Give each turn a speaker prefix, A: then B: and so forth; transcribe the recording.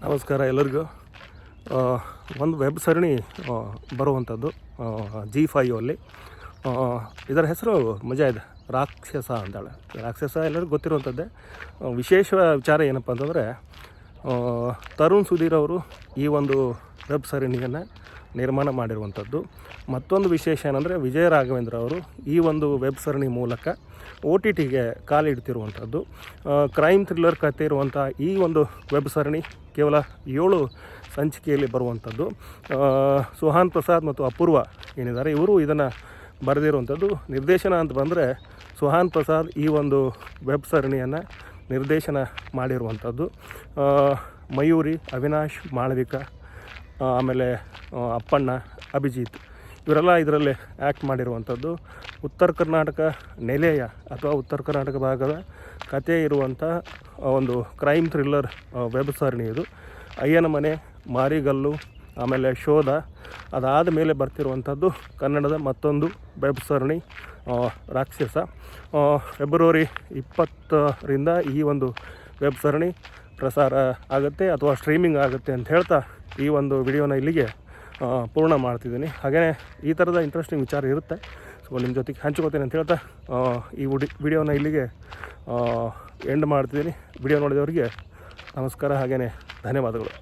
A: ನಮಸ್ಕಾರ ಎಲ್ಲರಿಗೂ. ಒಂದು ವೆಬ್ ಸರಣಿ ಬರುವಂಥದ್ದು Zee5 ಅಲ್ಲಿ. ಇದರ ಹೆಸರು ಮಜಾ ಇದೆ, ರಾಕ್ಷಸ ಅಂತೇಳಿ. ರಾಕ್ಷಸ ಎಲ್ಲರಿಗೂ ಗೊತ್ತಿರುವಂಥದ್ದೇ. ವಿಶೇಷ ವಿಚಾರ ಏನಪ್ಪ ಅಂತಂದರೆ, ತರುಣ್ ಸುಧೀರ್ ಅವರು ಈ ಒಂದು ವೆಬ್ ಸರಣಿಯನ್ನು ನಿರ್ಮಾಣ ಮಾಡಿರುವಂಥದ್ದು. ಮತ್ತೊಂದು ವಿಶೇಷ ಏನಂದರೆ, ವಿಜಯ ರಾಘವೇಂದ್ರ ಅವರು ಈ ಒಂದು ವೆಬ್ ಸರಣಿ ಮೂಲಕ OTTಗೆ ಕಾಲಿಡ್ತಿರುವಂಥದ್ದು. ಕ್ರೈಮ್ ಥ್ರಿಲ್ಲರ್ ಕಥೆ ಇರುವಂಥ ಈ ಒಂದು ವೆಬ್ ಸರಣಿ ಕೇವಲ 7 ಸಂಚಿಕೆಯಲ್ಲಿ ಬರುವಂಥದ್ದು. ಸುಹಾನ್ ಪ್ರಸಾದ್ ಮತ್ತು ಅಪೂರ್ವ ಏನಿದ್ದಾರೆ, ಇವರು ಇದನ್ನು ಬರೆದಿರುವಂಥದ್ದು. ನಿರ್ದೇಶನ ಅಂತ ಬಂದರೆ ಸುಹಾನ್ ಪ್ರಸಾದ್ ಈ ಒಂದು ವೆಬ್ ಸರಣಿಯನ್ನು ನಿರ್ದೇಶನ ಮಾಡಿರುವಂಥದ್ದು. ಮಯೂರಿ, ಅವಿನಾಶ್, ಮಾಳವಿಕಾ, ಆಮೇಲೆ ಅಪ್ಪಣ್ಣ, ಅಭಿಜಿತ್ ಇವರೆಲ್ಲ ಇದರಲ್ಲಿ ಆ್ಯಕ್ಟ್ ಮಾಡಿರುವಂಥದ್ದು. ಉತ್ತರ ಕರ್ನಾಟಕ ನೆಲೆಯ ಅಥವಾ ಉತ್ತರ ಕರ್ನಾಟಕ ಭಾಗದ ಕಥೆ ಇರುವಂಥ ಒಂದು ಕ್ರೈಮ್ ಥ್ರಿಲ್ಲರ್ ವೆಬ್ ಸರಣಿ ಇದು. ಅಯ್ಯನ ಮನೆ, ಮಾರಿಗಲ್ಲು, ಆಮೇಲೆ ಶೋಧ, ಅದಾದ ಮೇಲೆ ಬರ್ತಿರುವಂಥದ್ದು ಕನ್ನಡದ ಮತ್ತೊಂದು ವೆಬ್ ಸರಣಿ ರಾಕ್ಷಸ. ಫೆಬ್ರವರಿ 20ರಿಂದ ಈ ಒಂದು ವೆಬ್ ಸರಣಿ ಪ್ರಸಾರ ಆಗುತ್ತೆ ಅಥವಾ ಸ್ಟ್ರೀಮಿಂಗ್ ಆಗುತ್ತೆ ಅಂತ ಹೇಳ್ತಾ ಈ ಒಂದು ವಿಡಿಯೋನ ಇಲ್ಲಿಗೆ ಪೂರ್ಣ ಮಾಡ್ತಿದ್ದೀನಿ. ಹಾಗೆಯೇ ಈ ಥರದ ಇಂಟ್ರೆಸ್ಟಿಂಗ್ ವಿಚಾರ ಇರುತ್ತೆ, ಸೊ ನಿಮ್ಮ ಜೊತೆಗೆ ಹಂಚ್ಕೋತೀನಿ ಅಂತ ಹೇಳ್ತಾ ಈ ವಿಡಿಯೋನ ಇಲ್ಲಿಗೆ ಎಂಡ್ ಮಾಡ್ತಿದ್ದೀನಿ. ವಿಡಿಯೋ ನೋಡಿದವರಿಗೆ ನಮಸ್ಕಾರ, ಹಾಗೆಯೇ ಧನ್ಯವಾದಗಳು.